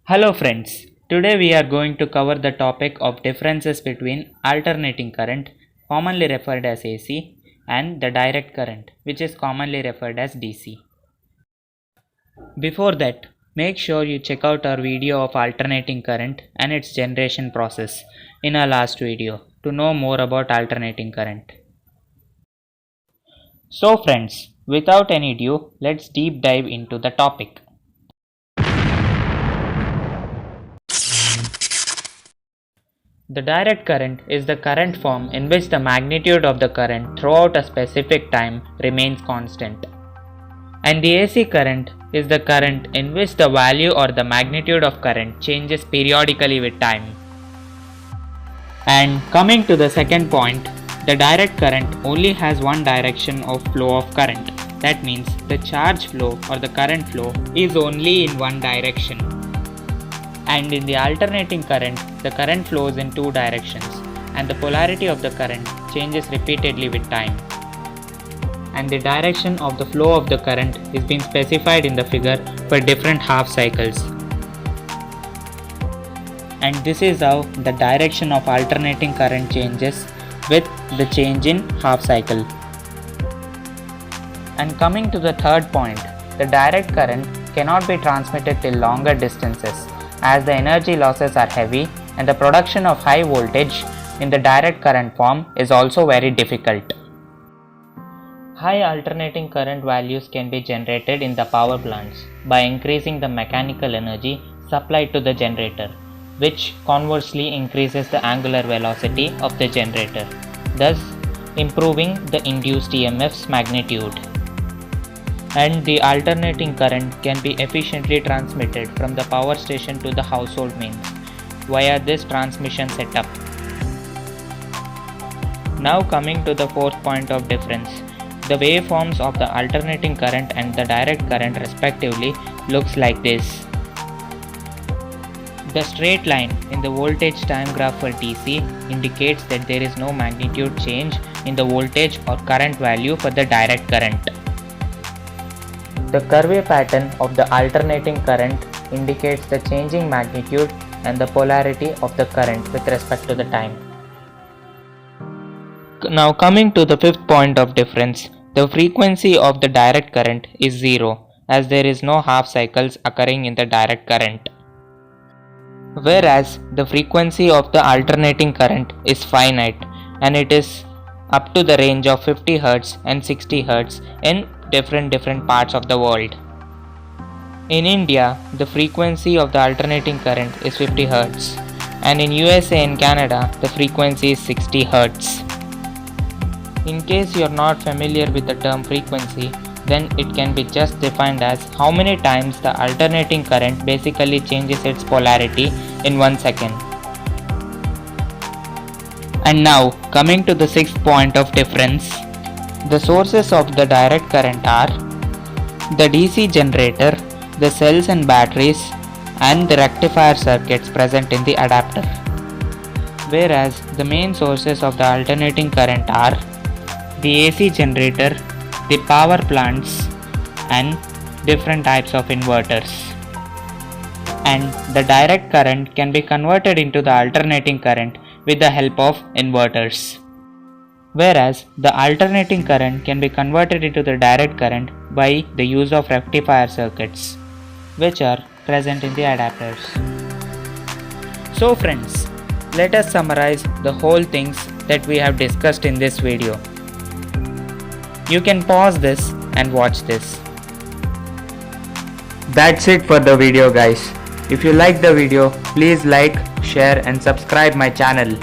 Hello friends, today we are going to cover the topic of differences between alternating current, commonly referred as AC, and the direct current, which is commonly referred as DC. Before that, make sure you check out our video of alternating current and its generation process in our last video to know more about alternating current. So friends, without any ado, let's deep dive into the topic. The direct current is the current form in which the magnitude of the current throughout a specific time remains constant. And the AC current is the current in which the value or the magnitude of current changes periodically with time. And coming to the second point, the direct current only has one direction of flow of current. That means the charge flow or the current flow is only in one direction. And in the alternating current, the current flows in two directions and the polarity of the current changes repeatedly with time. And the direction of the flow of the current is being specified in the figure for different half cycles. And this is how the direction of alternating current changes with the change in half cycle. And coming to the third point, the direct current cannot be transmitted till longer distances, as the energy losses are heavy and the production of high voltage in the direct current form is also very difficult. High alternating current values can be generated in the power plants by increasing the mechanical energy supplied to the generator, which conversely increases the angular velocity of the generator, thus improving the induced EMF's magnitude. And the alternating current can be efficiently transmitted from the power station to the household mains via this transmission setup. Now coming to the fourth point of difference, the waveforms of the alternating current and the direct current respectively looks like this. The straight line in the voltage time graph for DC indicates that there is no magnitude change in the voltage or current value for the direct current. The curve pattern of the alternating current indicates the changing magnitude and the polarity of the current with respect to the time. Now coming to the fifth point of difference, the frequency of the direct current is 0, as there is no half cycles occurring in the direct current. Whereas the frequency of the alternating current is finite and it is up to the range of 50 Hz and 60 Hz in different parts of the world. In India, the frequency of the alternating current is 50 Hz and in USA and Canada, the frequency is 60 Hz. In case you are not familiar with the term frequency, then it can be just defined as how many times the alternating current basically changes its polarity in 1 second. And now coming to the sixth point of difference, the sources of the direct current are the DC generator, the cells and batteries, and the rectifier circuits present in the adapter. Whereas the main sources of the alternating current are the AC generator, the power plants, and different types of inverters. And the direct current can be converted into the alternating current with the help of inverters. Whereas the alternating current can be converted into the direct current by the use of rectifier circuits, which are present in the adapters. So friends, let us summarize the whole things that we have discussed in this video. You can pause this and watch this. That's it for the video guys. If you like the video, please like, share and subscribe my channel.